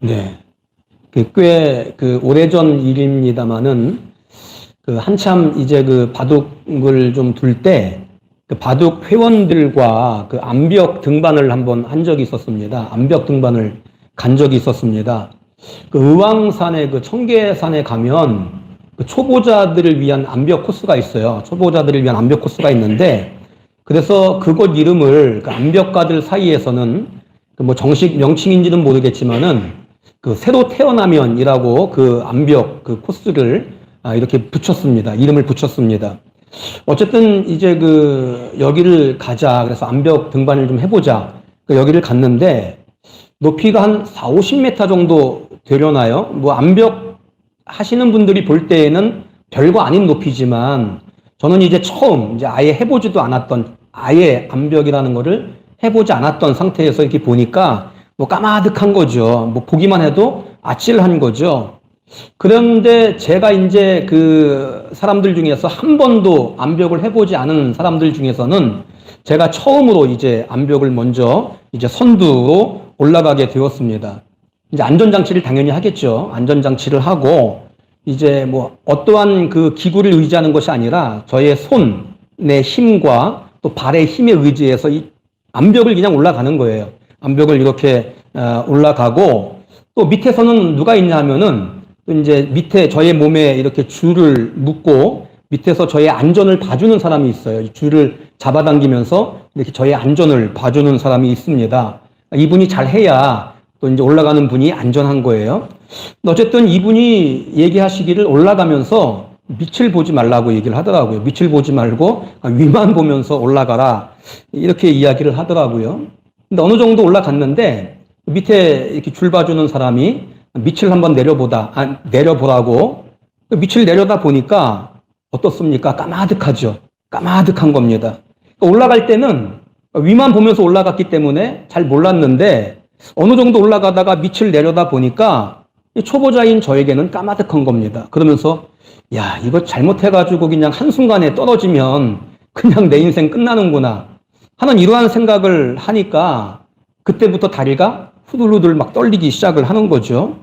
네. 꽤 오래전 일입니다마는 한참 이제 바둑을 좀 둘 때 바둑 회원들과 암벽 등반을 한번 한 적이 있었습니다. 암벽 등반을 간 적이 있었습니다. 의왕산의 청계산에 가면 초보자들을 위한 암벽 코스가 있어요. 초보자들을 위한 암벽 코스가 있는데, 그래서 그곳 이름을 암벽가들 사이에서는 뭐 정식 명칭인지는 모르겠지만은 새로 태어나면이라고 암벽 코스를 이렇게 붙였습니다. 이름을 붙였습니다. 어쨌든 이제 여기를 가자. 그래서 암벽 등반을 좀 해보자. 여기를 갔는데 높이가 한 4, 50m 정도 되려나요? 뭐 암벽 하시는 분들이 볼 때에는 별거 아닌 높이지만 저는 이제 처음 이제 아예 해보지도 않았던, 아예 암벽이라는 거를 해보지 않았던 상태에서 이렇게 보니까 뭐 까마득한 거죠. 뭐 보기만 해도 아찔한 거죠. 그런데 제가 이제 사람들 중에서 한 번도 암벽을 해보지 않은 사람들 중에서는 제가 처음으로 이제 암벽을 먼저 이제 선두로 올라가게 되었습니다. 이제 안전장치를 당연히 하겠죠. 안전장치를 하고 이제 뭐 어떠한 기구를 의지하는 것이 아니라 저의 손의 힘과 또 발의 힘에 의지해서 이 암벽을 그냥 올라가는 거예요. 암벽을 이렇게 올라가고, 또 밑에서는 누가 있냐 하면은 이제 밑에 저의 몸에 이렇게 줄을 묶고 밑에서 저의 안전을 봐주는 사람이 있어요. 줄을 잡아당기면서 이렇게 저의 안전을 봐주는 사람이 있습니다. 이분이 잘 해야 또 이제 올라가는 분이 안전한 거예요. 어쨌든 이분이 얘기하시기를 올라가면서 밑을 보지 말라고 얘기를 하더라고요. 밑을 보지 말고 위만 보면서 올라가라, 이렇게 이야기를 하더라고요. 근데 어느 정도 올라갔는데 밑에 이렇게 줄 봐주는 사람이 밑을 한번 내려보라고 밑을 내려다 보니까 어떻습니까? 까마득하죠. 까마득한 겁니다. 올라갈 때는 위만 보면서 올라갔기 때문에 잘 몰랐는데 어느 정도 올라가다가 밑을 내려다 보니까 초보자인 저에게는 까마득한 겁니다. 그러면서 야, 이거 잘못해가지고 그냥 한순간에 떨어지면 그냥 내 인생 끝나는구나 하는 이러한 생각을 하니까 그때부터 다리가 후들후들 막 떨리기 시작을 하는 거죠.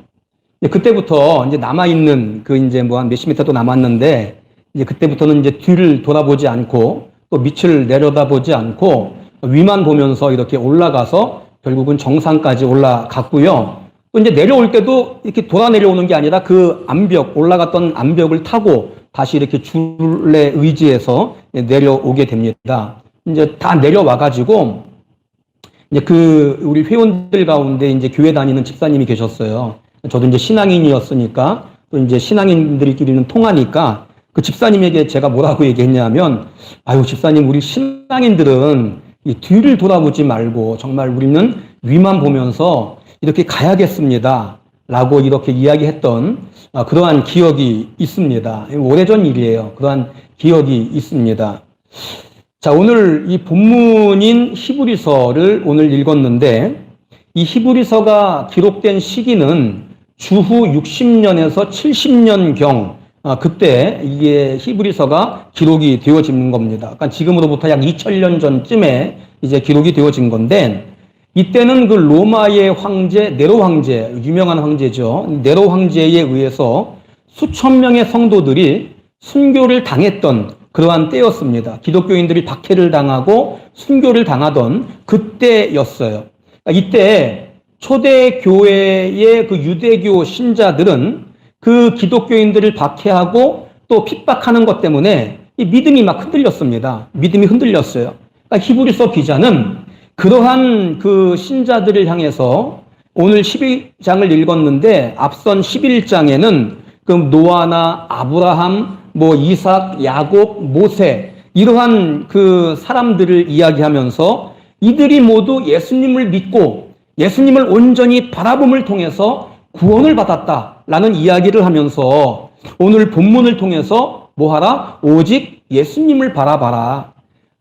그때부터 이제 남아있는 이제 뭐 한 몇십 미터 또 남았는데 이제 그때부터는 이제 뒤를 돌아보지 않고 또 밑을 내려다보지 않고 위만 보면서 이렇게 올라가서 결국은 정상까지 올라갔고요. 또 이제 내려올 때도 이렇게 돌아 내려오는 게 아니라 올라갔던 암벽을 타고 다시 이렇게 줄에 의지해서 내려오게 됩니다. 이제 다 내려와가지고 이제 우리 회원들 가운데 이제 교회 다니는 집사님이 계셨어요. 저도 이제 신앙인이었으니까 또 이제 신앙인들끼리는 통하니까 그 집사님에게 제가 뭐라고 얘기했냐면, 아유, 집사님, 우리 신앙인들은 이 뒤를 돌아보지 말고 정말 우리는 위만 보면서 이렇게 가야겠습니다 라고 이렇게 이야기했던 그러한 기억이 있습니다. 오래전 일이에요. 그러한 기억이 있습니다. 자, 오늘 이 본문인 히브리서를 오늘 읽었는데, 이 히브리서가 기록된 시기는 주후 60년에서 70년경, 그때 이게 히브리서가 기록이 되어지는 겁니다. 그러니까 지금으로부터 약 2000년 전쯤에 이제 기록이 되어진 건데, 이때는 로마의 황제, 네로 황제, 유명한 황제죠. 네로 황제에 의해서 수천 명의 성도들이 순교를 당했던 그러한 때였습니다. 기독교인들이 박해를 당하고 순교를 당하던 그때였어요. 이때 초대 교회의 유대교 신자들은 기독교인들을 박해하고 또 핍박하는 것 때문에 이 믿음이 막 흔들렸습니다. 믿음이 흔들렸어요. 그러니까 히브리서 기자는 그러한 신자들을 향해서 오늘 12장을 읽었는데 앞선 11장에는 노아나 아브라함, 뭐 이삭, 야곱, 모세, 이러한 사람들을 이야기하면서 이들이 모두 예수님을 믿고 예수님을 온전히 바라봄을 통해서 구원을 받았다라는 이야기를 하면서 오늘 본문을 통해서 뭐하라? 오직 예수님을 바라봐라.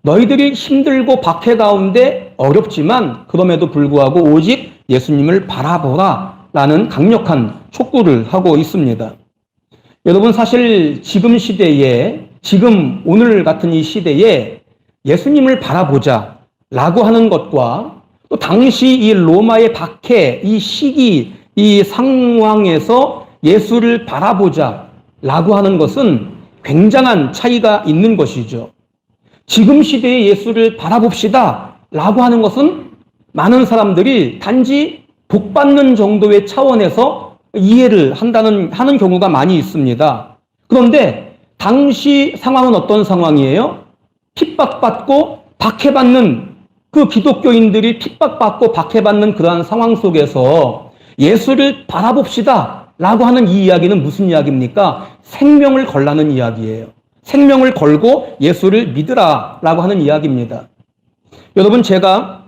너희들이 힘들고 박해 가운데 어렵지만 그럼에도 불구하고 오직 예수님을 바라보라 라는 강력한 촉구를 하고 있습니다. 여러분, 사실 지금 시대에, 오늘 같은 이 시대에 예수님을 바라보자 라고 하는 것과 또 당시 이 로마의 박해, 이 시기, 이 상황에서 예수를 바라보자 라고 하는 것은 굉장한 차이가 있는 것이죠. 지금 시대의 예수를 바라봅시다 라고 하는 것은 많은 사람들이 단지 복받는 정도의 차원에서 이해를 하는 경우가 많이 있습니다. 그런데 당시 상황은 어떤 상황이에요? 핍박받고 박해받는 그 기독교인들이 핍박받고 박해받는 그러한 상황 속에서 예수를 바라봅시다 라고 하는 이 이야기는 무슨 이야기입니까? 생명을 걸라는 이야기예요. 생명을 걸고 예수를 믿으라 라고 하는 이야기입니다. 여러분, 제가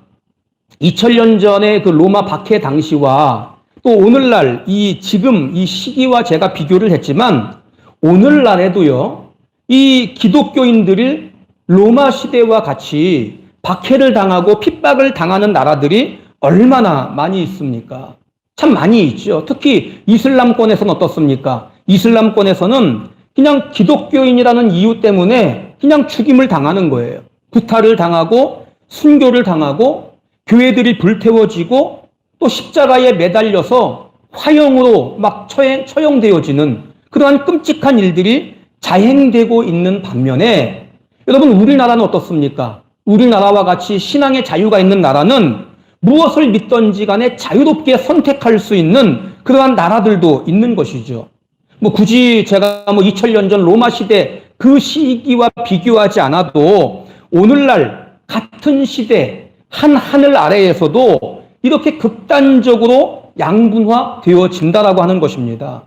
2000년 전에 그 로마 박해 당시와 또 오늘날 지금 이 시기와 제가 비교를 했지만 오늘날에도요, 이 기독교인들을 로마 시대와 같이 박해를 당하고 핍박을 당하는 나라들이 얼마나 많이 있습니까? 참 많이 있죠. 특히 이슬람권에서는 어떻습니까? 이슬람권에서는 그냥 기독교인이라는 이유 때문에 그냥 죽임을 당하는 거예요. 구타를 당하고 순교를 당하고 교회들이 불태워지고 또 십자가에 매달려서 화형으로 막 처형되어지는 그러한 끔찍한 일들이 자행되고 있는 반면에 여러분, 우리나라는 어떻습니까? 우리나라와 같이 신앙의 자유가 있는 나라는 무엇을 믿던지 간에 자유롭게 선택할 수 있는 그러한 나라들도 있는 것이죠. 굳이 제가 2000년 전 로마 시대 그 시기와 비교하지 않아도 오늘날 같은 시대 한 하늘 아래에서도 이렇게 극단적으로 양분화되어진다라고 하는 것입니다.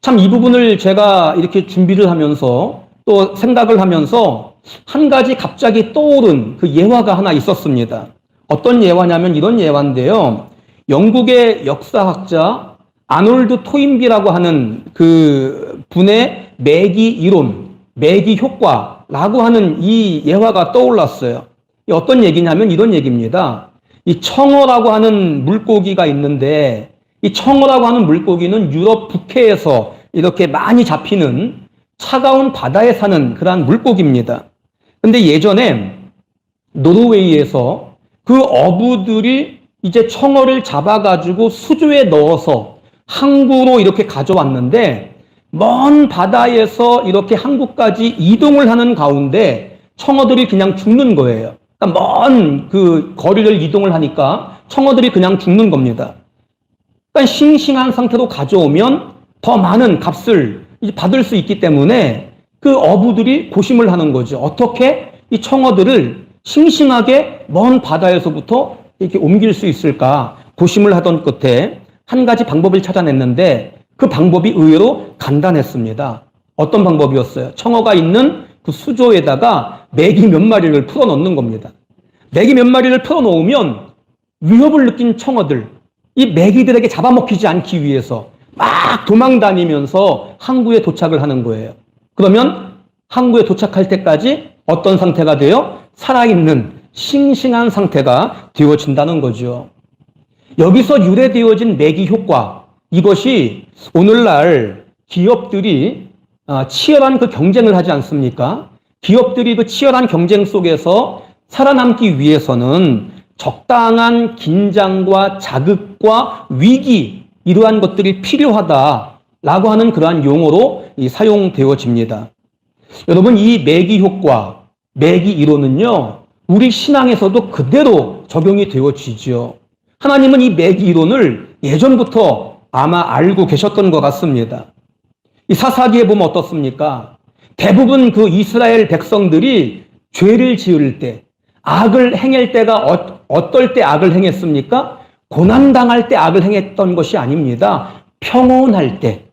참 이 부분을 제가 이렇게 준비를 하면서 또 생각을 하면서 한 가지 갑자기 떠오른 그 예화가 하나 있었습니다. 어떤 예화냐면 이런 예화인데요. 영국의 역사학자 아놀드 토인비라고 하는 그 분의 매기 이론, 매기 효과라고 하는 이 예화가 떠올랐어요. 어떤 얘기냐면 이런 얘기입니다. 이 청어라고 하는 물고기가 있는데 이 청어라고 하는 물고기는 유럽 북해에서 이렇게 많이 잡히는 차가운 바다에 사는 그러한 물고기입니다. 근데 예전에 노르웨이에서 그 어부들이 이제 청어를 잡아가지고 수조에 넣어서 항구로 이렇게 가져왔는데 먼 바다에서 이렇게 항구까지 이동을 하는 가운데 청어들이 그냥 죽는 거예요. 그러니까 먼 그 거리를 이동을 하니까 청어들이 그냥 죽는 겁니다. 그러니까 싱싱한 상태로 가져오면 더 많은 값을 받을 수 있기 때문에 그 어부들이 고심을 하는 거죠. 어떻게 이 청어들을 싱싱하게 먼 바다에서부터 이렇게 옮길 수 있을까 고심을 하던 끝에 한 가지 방법을 찾아냈는데 그 방법이 의외로 간단했습니다. 어떤 방법이었어요? 청어가 있는 그 수조에다가 메기 몇 마리를 풀어 넣는 겁니다. 메기 몇 마리를 풀어 놓으면 위협을 느낀 청어들, 이 메기들에게 잡아먹히지 않기 위해서 막 도망 다니면서 항구에 도착을 하는 거예요. 그러면 항구에 도착할 때까지 어떤 상태가 돼요? 살아있는 싱싱한 상태가 되어진다는 거죠. 여기서 유래되어진 매기 효과, 이것이 오늘날 기업들이 치열한 그 경쟁을 하지 않습니까? 기업들이 그 치열한 경쟁 속에서 살아남기 위해서는 적당한 긴장과 자극과 위기, 이러한 것들이 필요하다라고 하는 그러한 용어로 사용되어집니다. 여러분, 이 매기 효과, 매기 이론은요, 우리 신앙에서도 그대로 적용이 되어지죠. 하나님은 이 매기 이론을 예전부터 아마 알고 계셨던 것 같습니다. 이 사사기에 보면 어떻습니까? 대부분 그 이스라엘 백성들이 죄를 지을 때, 악을 행할 때가 어떨 때 악을 행했습니까? 고난당할 때 악을 행했던 것이 아닙니다. 평온할 때,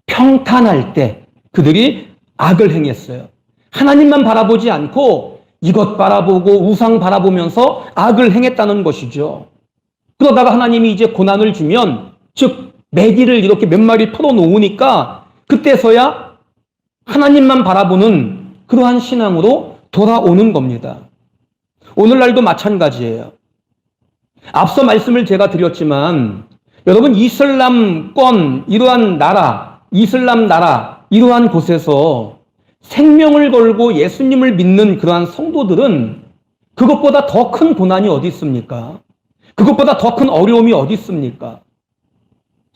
평탄할 때 그들이 악을 행했어요. 하나님만 바라보지 않고 이것 바라보고 우상 바라보면서 악을 행했다는 것이죠. 그러다가 하나님이 이제 고난을 주면, 즉 메기를 이렇게 몇 마리 풀어놓으니까 그때서야 하나님만 바라보는 그러한 신앙으로 돌아오는 겁니다. 오늘날도 마찬가지예요. 앞서 말씀을 제가 드렸지만 여러분, 이슬람권 이러한 나라, 이슬람 나라 이러한 곳에서 생명을 걸고 예수님을 믿는 그러한 성도들은 그것보다 더 큰 고난이 어디 있습니까? 그것보다 더 큰 어려움이 어디 있습니까?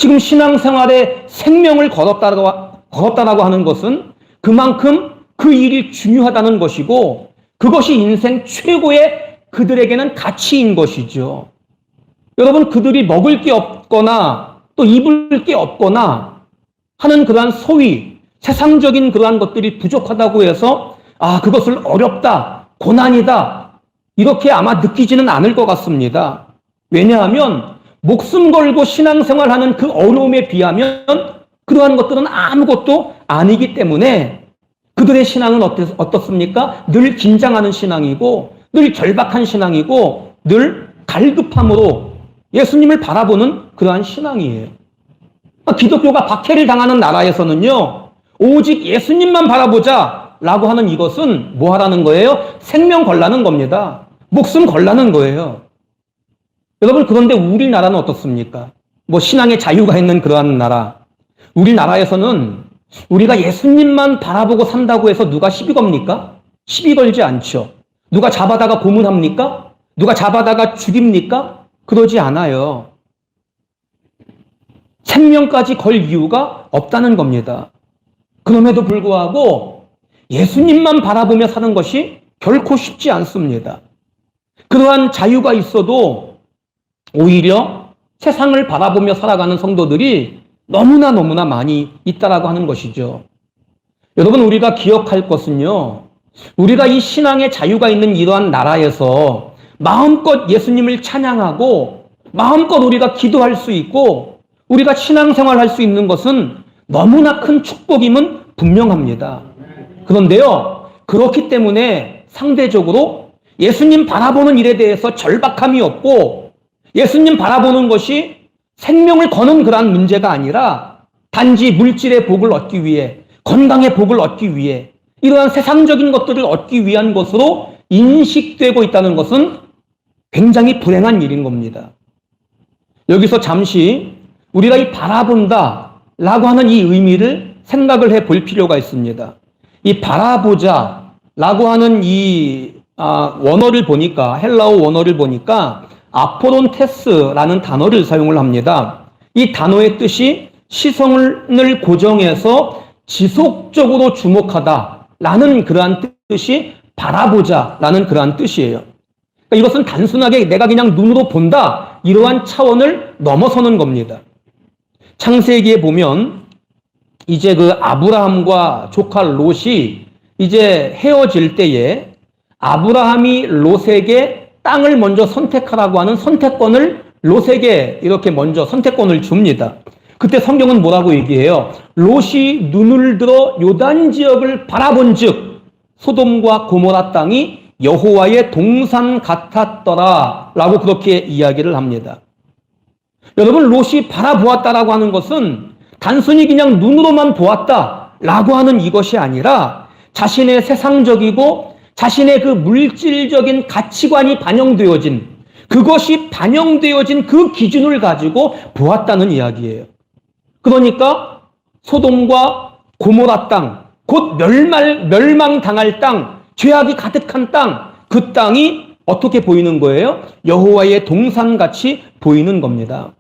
지금 신앙생활에 생명을 걸었다라고 하는 것은 그만큼 그 일이 중요하다는 것이고 그것이 인생 최고의 그들에게는 가치인 것이죠. 여러분, 그들이 먹을 게 없거나 또 입을 게 없거나 하는 그러한 소위 세상적인 그러한 것들이 부족하다고 해서 그것을 어렵다, 고난이다 이렇게 아마 느끼지는 않을 것 같습니다. 왜냐하면 목숨 걸고 신앙생활하는 그 어려움에 비하면 그러한 것들은 아무것도 아니기 때문에 그들의 신앙은 어떻습니까? 늘 긴장하는 신앙이고 늘 절박한 신앙이고 늘 갈급함으로 예수님을 바라보는 그러한 신앙이에요. 기독교가 박해를 당하는 나라에서는요, 오직 예수님만 바라보자 라고 하는 이것은 뭐 하라는 거예요? 생명 걸라는 겁니다. 목숨 걸라는 거예요. 여러분, 그런데 우리나라는 어떻습니까? 뭐 신앙의 자유가 있는 그러한 나라. 우리나라에서는 우리가 예수님만 바라보고 산다고 해서 누가 시비 겁니까? 시비 걸지 않죠. 누가 잡아다가 고문합니까? 누가 잡아다가 죽입니까? 그러지 않아요. 생명까지 걸 이유가 없다는 겁니다. 그럼에도 불구하고 예수님만 바라보며 사는 것이 결코 쉽지 않습니다. 그러한 자유가 있어도 오히려 세상을 바라보며 살아가는 성도들이 너무나 많이 있다라고 하는 것이죠. 여러분, 우리가 기억할 것은요, 우리가 이 신앙의 자유가 있는 이러한 나라에서 마음껏 예수님을 찬양하고 마음껏 우리가 기도할 수 있고 우리가 신앙생활할 수 있는 것은 너무나 큰 축복임은 분명합니다. 그런데요, 그렇기 때문에 상대적으로 예수님 바라보는 일에 대해서 절박함이 없고 예수님 바라보는 것이 생명을 거는 그러한 문제가 아니라 단지 물질의 복을 얻기 위해, 건강의 복을 얻기 위해 이러한 세상적인 것들을 얻기 위한 것으로 인식되고 있다는 것은 굉장히 불행한 일인 겁니다. 여기서 잠시 우리가 이 바라본다 라고 하는 이 의미를 생각을 해 볼 필요가 있습니다. 이 바라보자 라고 하는 이 원어를 보니까, 헬라어 원어를 보니까 아포론테스라는 단어를 사용을 합니다. 이 단어의 뜻이 시선을 고정해서 지속적으로 주목하다 라는 그러한 뜻이 바라보자 라는 그러한 뜻이에요. 그러니까 이것은 단순하게 내가 그냥 눈으로 본다 이러한 차원을 넘어서는 겁니다. 창세기에 보면 이제 그 아브라함과 조카 롯이 이제 헤어질 때에 아브라함이 롯에게 땅을 먼저 선택하라고 하는 선택권을 롯에게 이렇게 먼저 선택권을 줍니다. 그때 성경은 뭐라고 얘기해요? 롯이 눈을 들어 요단 지역을 바라본 즉 소돔과 고모라 땅이 여호와의 동산 같았더라 라고 그렇게 이야기를 합니다. 여러분, 롯이 바라보았다라고 하는 것은 단순히 그냥 눈으로만 보았다라고 하는 이것이 아니라 자신의 세상적이고 자신의 그 물질적인 가치관이 반영되어진, 그것이 반영되어진 그 기준을 가지고 보았다는 이야기예요. 그러니까 소돔과 고모라 땅, 곧 멸망당할 땅, 죄악이 가득한 땅, 그 땅이 어떻게 보이는 거예요? 여호와의 동산같이 보이는 겁니다.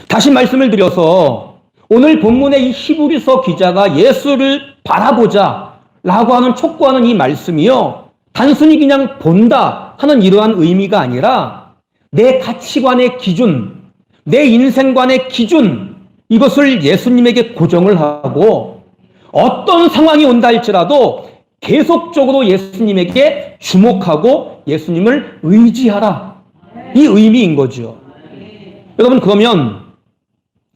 다시 말씀을 드려서 오늘 본문의 이 히브리서 기자가 예수를 바라보자 라고 하는 촉구하는 이 말씀이요, 단순히 그냥 본다 하는 이러한 의미가 아니라 내 가치관의 기준, 내 인생관의 기준, 이것을 예수님에게 고정을 하고 어떤 상황이 온다 할지라도 계속적으로 예수님에게 주목하고 예수님을 의지하라, 이 의미인 거죠. 여러분, 그러면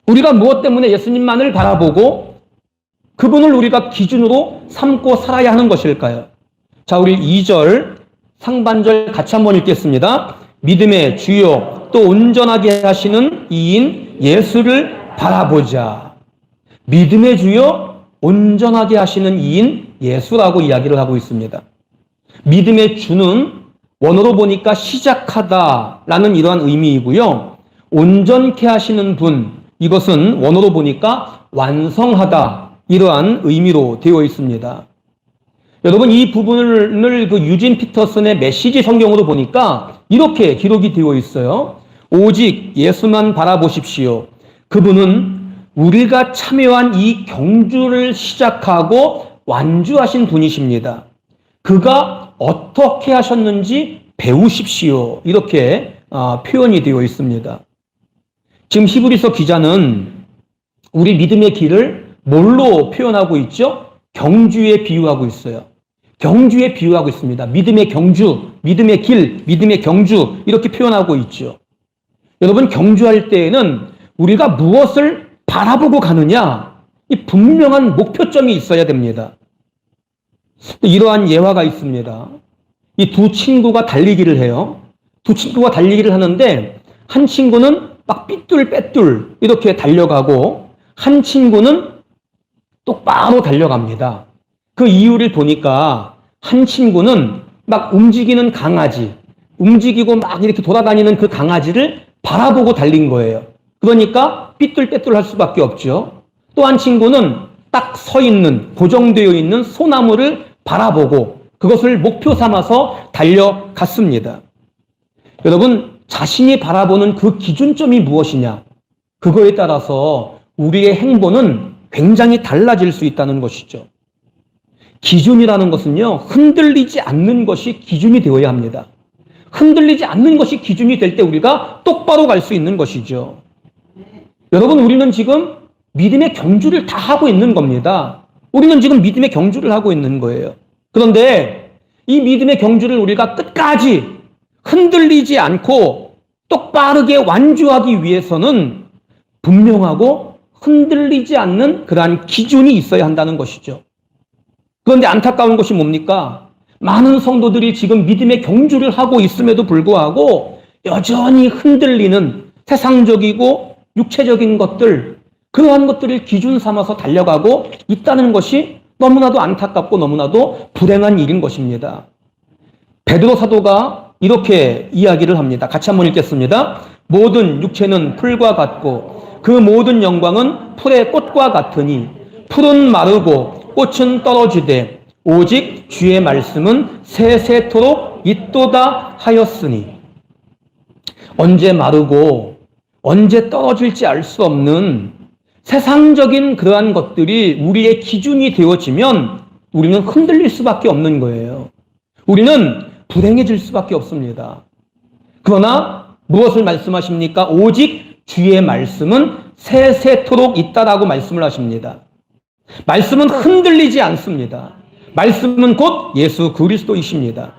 우리가 무엇 때문에 예수님만을 바라보고 그분을 우리가 기준으로 삼고 살아야 하는 것일까요? 자, 우리 2절 상반절 같이 한번 읽겠습니다. 믿음의 주요 또 온전하게 하시는 이인 예수를 바라보자. 믿음의 주요 온전하게 하시는 이인 예수라고 이야기를 하고 있습니다. 믿음의 주는 원어로 보니까 시작하다라는 이러한 의미이고요. 온전케 하시는 분, 이것은 원어로 보니까 완성하다, 이러한 의미로 되어 있습니다. 여러분, 이 부분을 그 유진 피터슨의 메시지 성경으로 보니까 이렇게 기록이 되어 있어요. 오직 예수만 바라보십시오. 그분은 우리가 참여한 이 경주를 시작하고 완주하신 분이십니다. 그가 어떻게 하셨는지 배우십시오. 이렇게 표현이 되어 있습니다. 지금 히브리서 기자는 우리 믿음의 길을 뭘로 표현하고 있죠? 경주에 비유하고 있어요. 경주에 비유하고 있습니다. 믿음의 경주, 믿음의 길, 믿음의 경주 이렇게 표현하고 있죠. 여러분, 경주할 때에는 우리가 무엇을 바라보고 가느냐, 이 분명한 목표점이 있어야 됩니다. 이러한 예화가 있습니다. 이 두 친구가 달리기를 해요. 두 친구가 달리기를 하는데 한 친구는 막 삐뚤빼뚤 이렇게 달려가고 한 친구는 똑바로 달려갑니다. 그 이유를 보니까 한 친구는 막 움직이는 강아지, 움직이고 막 이렇게 돌아다니는 그 강아지를 바라보고 달린 거예요. 그러니까 삐뚤빼뚤할 수밖에 없죠. 또 한 친구는 딱 서 있는, 고정되어 있는 소나무를 바라보고 그것을 목표 삼아서 달려갔습니다. 여러분, 자신이 바라보는 그 기준점이 무엇이냐? 그거에 따라서 우리의 행보는 굉장히 달라질 수 있다는 것이죠. 기준이라는 것은요, 흔들리지 않는 것이 기준이 되어야 합니다. 흔들리지 않는 것이 기준이 될 때 우리가 똑바로 갈 수 있는 것이죠. 여러분, 우리는 지금 믿음의 경주를 다 하고 있는 겁니다. 우리는 지금 믿음의 경주를 하고 있는 거예요. 그런데 이 믿음의 경주를 우리가 끝까지 흔들리지 않고 똑바르게 완주하기 위해서는 분명하고 흔들리지 않는 그러한 기준이 있어야 한다는 것이죠. 그런데 안타까운 것이 뭡니까? 많은 성도들이 지금 믿음의 경주를 하고 있음에도 불구하고 여전히 흔들리는 세상적이고 육체적인 것들, 그러한 것들을 기준 삼아서 달려가고 있다는 것이 너무나도 안타깝고 너무나도 불행한 일인 것입니다. 베드로 사도가 이렇게 이야기를 합니다. 같이 한번 읽겠습니다. 모든 육체는 풀과 같고 그 모든 영광은 풀의 꽃과 같으니 풀은 마르고 꽃은 떨어지되 오직 주의 말씀은 세세토록 있도다 하였으니. 언제 마르고 언제 떨어질지 알 수 없는 세상적인 그러한 것들이 우리의 기준이 되어지면 우리는 흔들릴 수밖에 없는 거예요. 우리는 불행해질 수밖에 없습니다. 그러나 무엇을 말씀하십니까? 오직 주의 말씀은 세세토록 있다라고 말씀을 하십니다. 말씀은 흔들리지 않습니다. 말씀은 곧 예수 그리스도이십니다.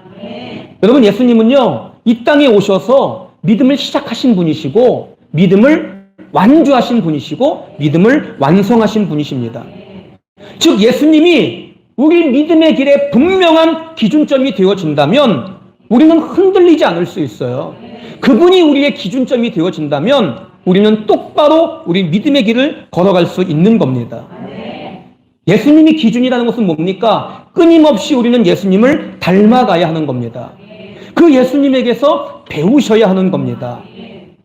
여러분, 예수님은요, 이 땅에 오셔서 믿음을 시작하신 분이시고 믿음을 완주하신 분이시고 믿음을 완성하신 분이십니다. 즉 예수님이 우리 믿음의 길에 분명한 기준점이 되어진다면 우리는 흔들리지 않을 수 있어요. 그분이 우리의 기준점이 되어진다면 우리는 똑바로 우리 믿음의 길을 걸어갈 수 있는 겁니다. 예수님이 기준이라는 것은 뭡니까? 끊임없이 우리는 예수님을 닮아가야 하는 겁니다. 그 예수님에게서 배우셔야 하는 겁니다.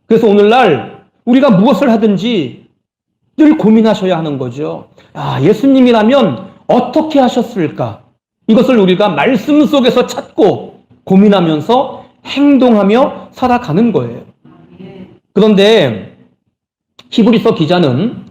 그래서 오늘날 우리가 무엇을 하든지 늘 고민하셔야 하는 거죠. 예수님이라면 어떻게 하셨을까? 이것을 우리가 말씀 속에서 찾고 고민하면서 행동하며 살아가는 거예요. 그런데 히브리서 기자는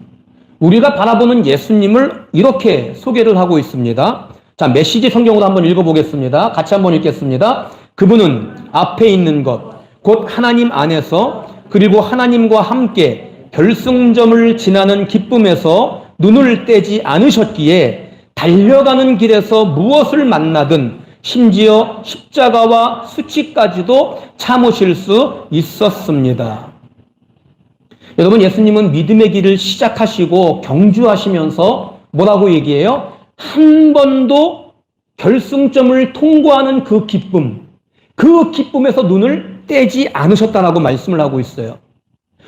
우리가 바라보는 예수님을 이렇게 소개를 하고 있습니다. 자, 메시지 성경으로 한번 읽어보겠습니다. 같이 한번 읽겠습니다. 그분은 앞에 있는 것, 곧 하나님 안에서 그리고 하나님과 함께 결승점을 지나는 기쁨에서 눈을 떼지 않으셨기에 달려가는 길에서 무엇을 만나든 심지어 십자가와 수치까지도 참으실 수 있었습니다. 여러분, 예수님은 믿음의 길을 시작하시고 경주하시면서 뭐라고 얘기해요? 한 번도 결승점을 통과하는 그 기쁨, 그 기쁨에서 눈을 떼지 않으셨다라고 말씀을 하고 있어요.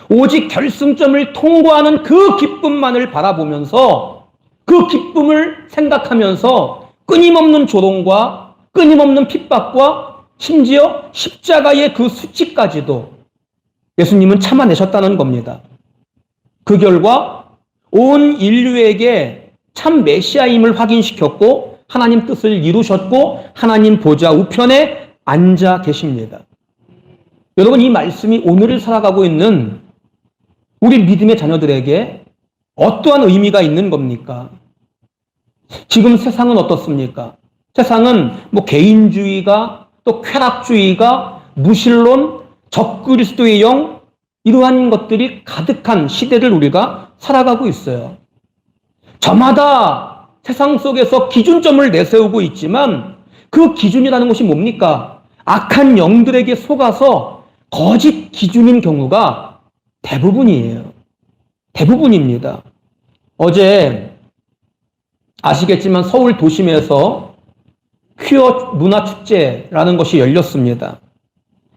오직 결승점을 통과하는 그 기쁨만을 바라보면서 그 기쁨을 생각하면서 끊임없는 조롱과 끊임없는 핍박과 심지어 십자가의 그 수치까지도 예수님은 참아내셨다는 겁니다. 그 결과 온 인류에게 참 메시아임을 확인시켰고 하나님 뜻을 이루셨고 하나님 보좌 우편에 앉아 계십니다. 여러분, 이 말씀이 오늘을 살아가고 있는 우리 믿음의 자녀들에게 어떠한 의미가 있는 겁니까? 지금 세상은 어떻습니까? 세상은 뭐 개인주의가 또 쾌락주의가 무신론, 적그리스도의 영 이러한 것들이 가득한 시대를 우리가 살아가고 있어요. 저마다 세상 속에서 기준점을 내세우고 있지만 그 기준이라는 것이 뭡니까? 악한 영들에게 속아서 거짓 기준인 경우가 대부분이에요. 대부분입니다. 어제 아시겠지만 서울 도심에서 퀴어 문화축제라는 것이 열렸습니다.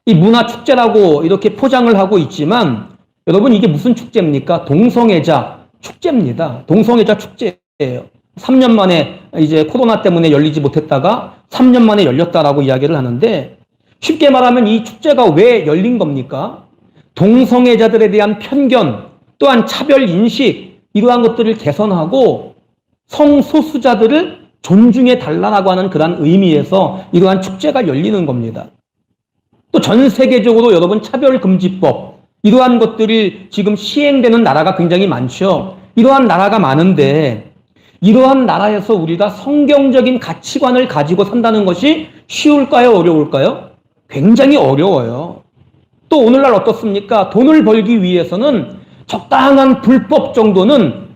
이 문화축제라고 이렇게 포장을 하고 있지만 여러분 이게 무슨 축제입니까? 동성애자 축제입니다. 동성애자 축제예요. 3년 만에 이제 코로나 때문에 열리지 못했다가 3년 만에 열렸다라고 이야기를 하는데 쉽게 말하면 이 축제가 왜 열린 겁니까? 동성애자들에 대한 편견 또한 차별 인식 이러한 것들을 개선하고 성소수자들을 존중해 달라고 하는 그런 의미에서 이러한 축제가 열리는 겁니다. 또 전 세계적으로 여러분 차별금지법 이러한 것들이 지금 시행되는 나라가 굉장히 많죠. 이러한 나라가 많은데 이러한 나라에서 우리가 성경적인 가치관을 가지고 산다는 것이 쉬울까요? 어려울까요? 굉장히 어려워요. 또 오늘날 어떻습니까? 돈을 벌기 위해서는 적당한 불법 정도는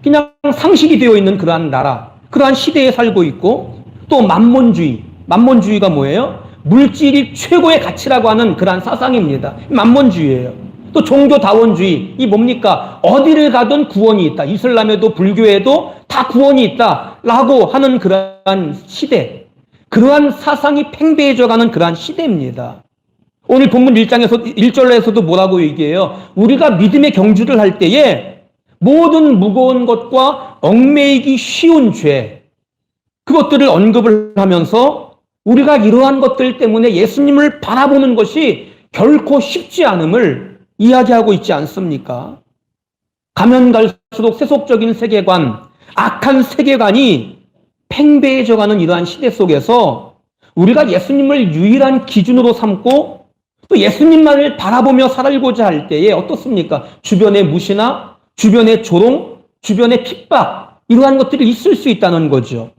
그냥 상식이 되어 있는 그러한 나라, 그러한 시대에 살고 있고 또 만몬주의가 뭐예요? 물질이 최고의 가치라고 하는 그러한 사상입니다. 만몬주의예요. 또 종교다원주의, 이 뭡니까? 어디를 가든 구원이 있다. 이슬람에도 불교에도 다 구원이 있다라고 하는 그러한 시대, 그러한 사상이 팽배해져가는 그러한 시대입니다. 오늘 본문 1절에서도 뭐라고 얘기해요? 우리가 믿음의 경주를 할 때에 모든 무거운 것과 얽매이기 쉬운 죄, 그것들을 언급을 하면서 우리가 이러한 것들 때문에 예수님을 바라보는 것이 결코 쉽지 않음을 이야기하고 있지 않습니까? 가면 갈수록 세속적인 세계관, 악한 세계관이 팽배해져가는 이러한 시대 속에서 우리가 예수님을 유일한 기준으로 삼고 또 예수님만을 바라보며 살고자 할 때에 어떻습니까? 주변의 무시나 주변의 조롱, 주변의 핍박 이러한 것들이 있을 수 있다는 거죠.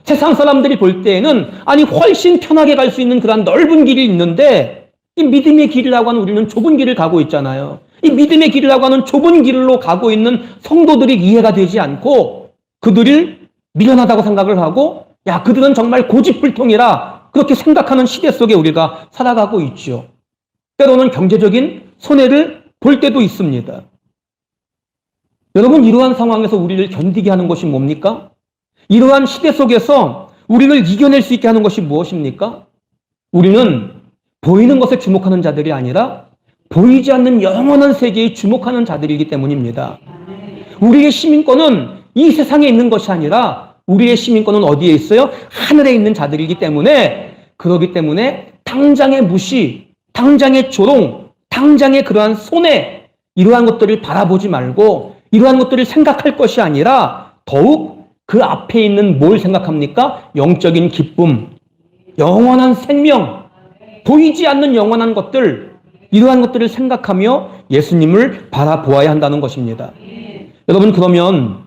세상 사람들이 볼 때에는 아니 훨씬 편하게 갈 수 있는 그런 넓은 길이 있는데 이 믿음의 길이라고 하는 우리는 좁은 길을 가고 있잖아요. 이 믿음의 길이라고 하는 좁은 길로 가고 있는 성도들이 이해가 되지 않고 그들을 미련하다고 생각을 하고 야 그들은 정말 고집불통이라 그렇게 생각하는 시대 속에 우리가 살아가고 있죠. 때로는 경제적인 손해를 볼 때도 있습니다. 여러분 이러한 상황에서 우리를 견디게 하는 것이 뭡니까? 이러한 시대 속에서 우리를 이겨낼 수 있게 하는 것이 무엇입니까? 우리는 보이는 것에 주목하는 자들이 아니라 보이지 않는 영원한 세계에 주목하는 자들이기 때문입니다. 우리의 시민권은 이 세상에 있는 것이 아니라 우리의 시민권은 어디에 있어요? 하늘에 있는 자들이기 때문에 그렇기 때문에 당장의 무시, 당장의 조롱, 당장의 그러한 손해 이러한 것들을 바라보지 말고 이러한 것들을 생각할 것이 아니라 더욱 그 앞에 있는 뭘 생각합니까? 영적인 기쁨, 영원한 생명, 보이지 않는 영원한 것들 이러한 것들을 생각하며 예수님을 바라보아야 한다는 것입니다. 여러분 그러면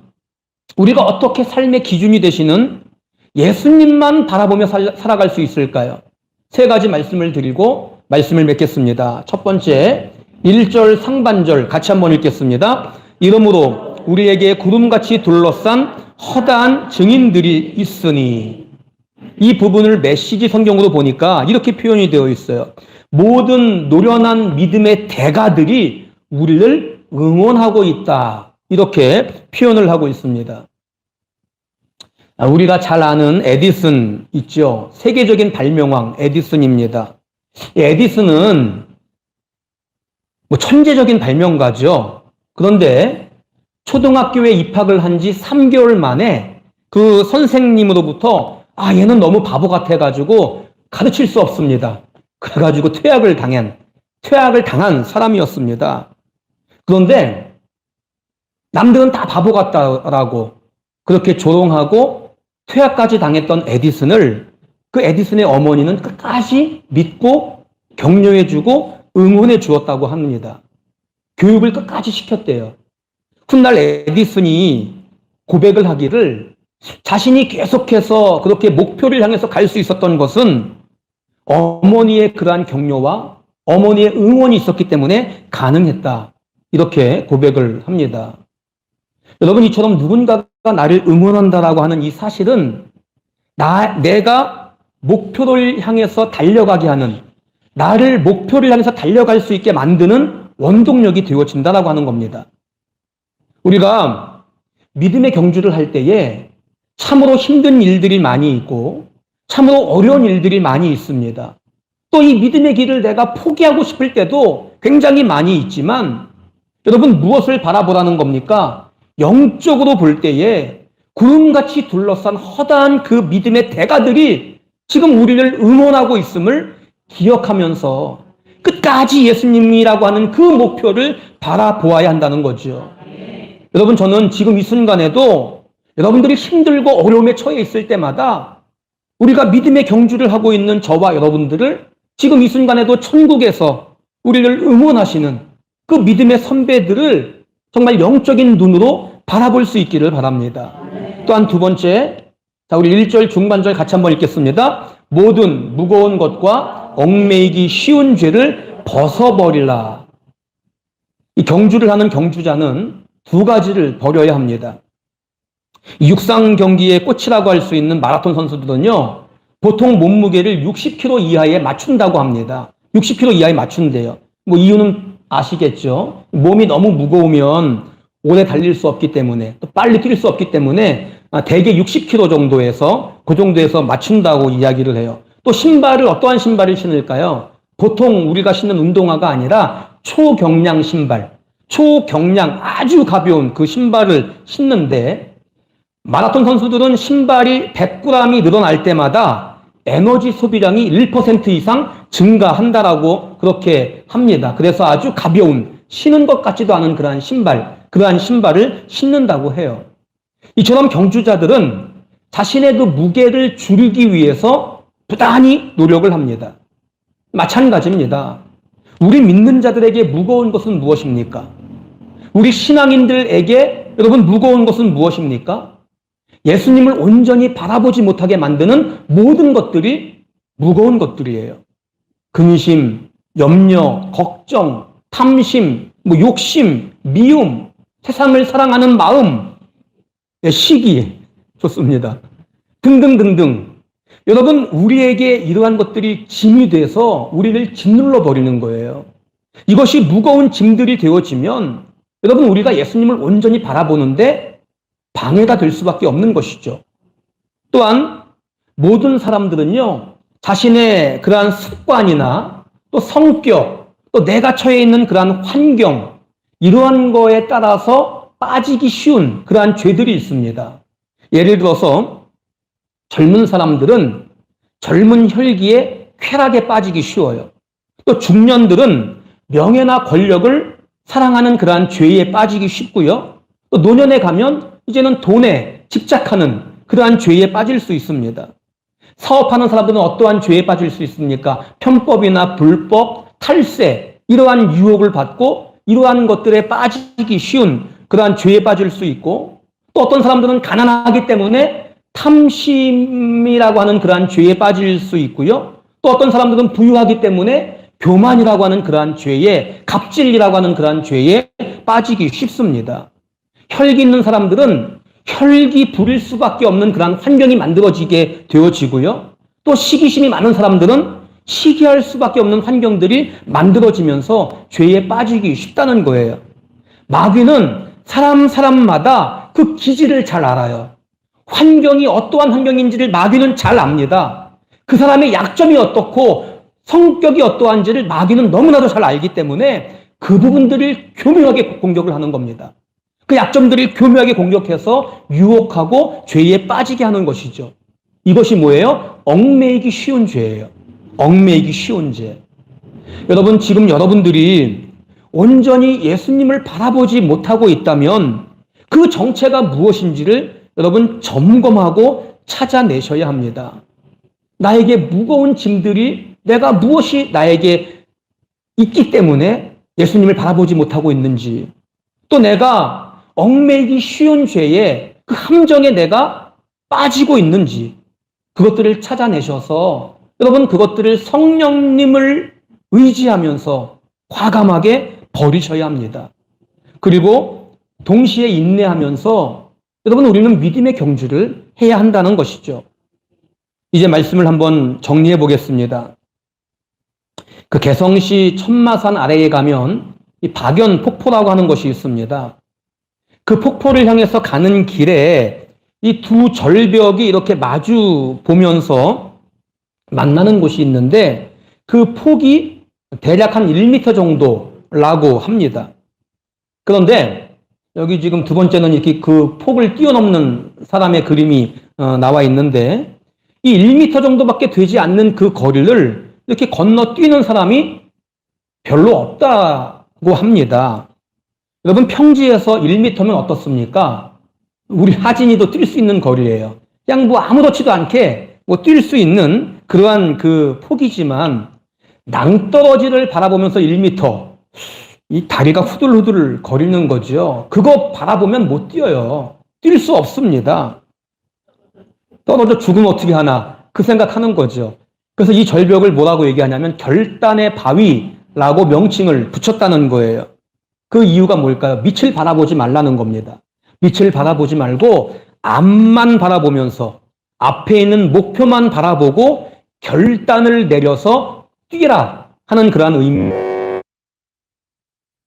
우리가 어떻게 삶의 기준이 되시는 예수님만 바라보며 살아갈 수 있을까요? 세 가지 말씀을 드리고 말씀을 맺겠습니다. 첫 번째 1절 상반절 같이 한번 읽겠습니다. 이러므로 우리에게 구름같이 둘러싼 허다한 증인들이 있으니 이 부분을 메시지 성경으로 보니까 이렇게 표현이 되어 있어요. 모든 노련한 믿음의 대가들이 우리를 응원하고 있다. 이렇게 표현을 하고 있습니다. 우리가 잘 아는 에디슨 있죠. 세계적인 발명왕 에디슨입니다. 에디슨은 천재적인 발명가죠. 그런데 초등학교에 입학을 한 지 3개월 만에 그 선생님으로부터 얘는 너무 바보 같아가지고 가르칠 수 없습니다. 그래가지고 퇴학을 당한 사람이었습니다. 그런데 남들은 다 바보 같다라고 그렇게 조롱하고 퇴학까지 당했던 에디슨을 그 에디슨의 어머니는 끝까지 믿고 격려해주고 응원해 주었다고 합니다. 교육을 끝까지 시켰대요. 훗날 에디슨이 고백을 하기를 자신이 계속해서 그렇게 목표를 향해서 갈 수 있었던 것은 어머니의 그러한 격려와 어머니의 응원이 있었기 때문에 가능했다. 이렇게 고백을 합니다. 여러분, 이처럼 누군가가 나를 응원한다라고 하는 이 사실은 내가 목표를 향해서 달려가게 하는, 나를 목표를 향해서 달려갈 수 있게 만드는 원동력이 되어진다라고 하는 겁니다. 우리가 믿음의 경주를 할 때에 참으로 힘든 일들이 많이 있고 참으로 어려운 일들이 많이 있습니다. 또 이 믿음의 길을 내가 포기하고 싶을 때도 굉장히 많이 있지만 여러분, 무엇을 바라보라는 겁니까? 영적으로 볼 때에 구름같이 둘러싼 허다한 그 믿음의 대가들이 지금 우리를 응원하고 있음을 기억하면서 끝까지 예수님이라고 하는 그 목표를 바라보아야 한다는 거죠. 여러분, 저는 지금 이 순간에도 여러분들이 힘들고 어려움에 처해 있을 때마다 우리가 믿음의 경주를 하고 있는 저와 여러분들을 지금 이 순간에도 천국에서 우리를 응원하시는 그 믿음의 선배들을 정말 영적인 눈으로 바라볼 수 있기를 바랍니다. 또한 두 번째, 자, 우리 1절 중반절 같이 한번 읽겠습니다. 모든 무거운 것과 얽매이기 쉬운 죄를 벗어버리라. 이 경주를 하는 경주자는 두 가지를 버려야 합니다. 육상 경기의 꽃이라고 할 수 있는 마라톤 선수들은요, 보통 몸무게를 60kg 이하에 맞춘다고 합니다. 60kg 이하에 맞춘대요. 뭐 이유는 아시겠죠? 몸이 너무 무거우면 오래 달릴 수 없기 때문에, 또 빨리 뛸 수 없기 때문에 대개 60kg 정도에서 그 정도에서 맞춘다고 이야기를 해요. 또 신발을 어떠한 신발을 신을까요? 보통 우리가 신는 운동화가 아니라 초경량 신발, 초경량 아주 가벼운 그 신발을 신는데, 마라톤 선수들은 신발이 100g이 늘어날 때마다 에너지 소비량이 1% 이상 증가한다라고 그렇게 합니다. 그래서 아주 가벼운, 신은 것 같지도 않은 그러한 신발을 신는다고 해요. 이처럼 경주자들은 자신의 그 무게를 줄이기 위해서 부단히 노력을 합니다. 마찬가지입니다. 우리 믿는 자들에게 무거운 것은 무엇입니까? 우리 신앙인들에게 여러분 무거운 것은 무엇입니까? 예수님을 온전히 바라보지 못하게 만드는 모든 것들이 무거운 것들이에요. 근심, 염려, 걱정, 탐심, 욕심, 미움, 세상을 사랑하는 마음, 시기, 좋습니다. 등등등등. 여러분, 우리에게 이러한 것들이 짐이 돼서 우리를 짓눌러 버리는 거예요. 이것이 무거운 짐들이 되어지면 여러분, 우리가 예수님을 온전히 바라보는데 방해가 될 수밖에 없는 것이죠. 또한 모든 사람들은요, 자신의 그러한 습관이나 또 성격, 또 내가 처해 있는 그러한 환경, 이러한 거에 따라서 빠지기 쉬운 그러한 죄들이 있습니다. 예를 들어서 젊은 사람들은 젊은 혈기에 쾌락에 빠지기 쉬워요. 또 중년들은 명예나 권력을 사랑하는 그러한 죄에 빠지기 쉽고요. 또 노년에 가면 이제는 돈에 집착하는 그러한 죄에 빠질 수 있습니다. 사업하는 사람들은 어떠한 죄에 빠질 수 있습니까? 편법이나 불법, 탈세, 이러한 유혹을 받고 이러한 것들에 빠지기 쉬운 그러한 죄에 빠질 수 있고, 또 어떤 사람들은 가난하기 때문에 탐심이라고 하는 그러한 죄에 빠질 수 있고요. 또 어떤 사람들은 부유하기 때문에 교만이라고 하는 그러한 죄에, 갑질이라고 하는 그러한 죄에 빠지기 쉽습니다. 혈기 있는 사람들은 혈기 부릴 수밖에 없는 그런 환경이 만들어지게 되어지고요. 또 시기심이 많은 사람들은 시기할 수밖에 없는 환경들이 만들어지면서 죄에 빠지기 쉽다는 거예요. 마귀는 사람마다 그 기질을 잘 알아요. 환경이 어떠한 환경인지를 마귀는 잘 압니다. 그 사람의 약점이 어떻고 성격이 어떠한지를 마귀는 너무나도 잘 알기 때문에 그 부분들을 교묘하게 공격을 하는 겁니다. 그 약점들을 교묘하게 공격해서 유혹하고 죄에 빠지게 하는 것이죠. 이것이 뭐예요? 얽매이기 쉬운 죄예요. 얽매이기 쉬운 죄. 여러분, 지금 여러분들이 온전히 예수님을 바라보지 못하고 있다면 그 정체가 무엇인지를 여러분 점검하고 찾아내셔야 합니다. 나에게 무거운 짐들이 내가 무엇이 나에게 있기 때문에 예수님을 바라보지 못하고 있는지, 또 내가 얽매이기 쉬운 죄에 그 함정에 내가 빠지고 있는지, 그것들을 찾아내셔서 여러분 그것들을 성령님을 의지하면서 과감하게 버리셔야 합니다. 그리고 동시에 인내하면서 여러분 우리는 믿음의 경주를 해야 한다는 것이죠. 이제 말씀을 한번 정리해 보겠습니다. 그 개성시 천마산 아래에 가면 이 박연 폭포라고 하는 것이 있습니다. 그 폭포를 향해서 가는 길에 이 두 절벽이 이렇게 마주 보면서 만나는 곳이 있는데 그 폭이 대략 한 1m 정도라고 합니다. 그런데 여기 지금 두 번째는 이렇게 그 폭을 뛰어넘는 사람의 그림이 나와 있는데 이 1m 정도밖에 되지 않는 그 거리를 이렇게 건너뛰는 사람이 별로 없다고 합니다. 여러분 평지에서 1m면 어떻습니까? 우리 하진이도 뛸 수 있는 거리예요. 그냥 뭐 아무렇지도 않게 뭐 뛸 수 있는 그러한 그 폭이지만 낭떠러지를 바라보면서 1m 이 다리가 후들후들 거리는 거죠. 그거 바라보면 못 뛰어요. 뛸 수 없습니다. 떨어져 죽으면 어떻게 하나 그 생각하는 거죠. 그래서 이 절벽을 뭐라고 얘기하냐면 결단의 바위라고 명칭을 붙였다는 거예요. 그 이유가 뭘까요? 밑을 바라보지 말라는 겁니다. 밑을 바라보지 말고 앞만 바라보면서 앞에 있는 목표만 바라보고 결단을 내려서 뛰라 하는 그러한 의미.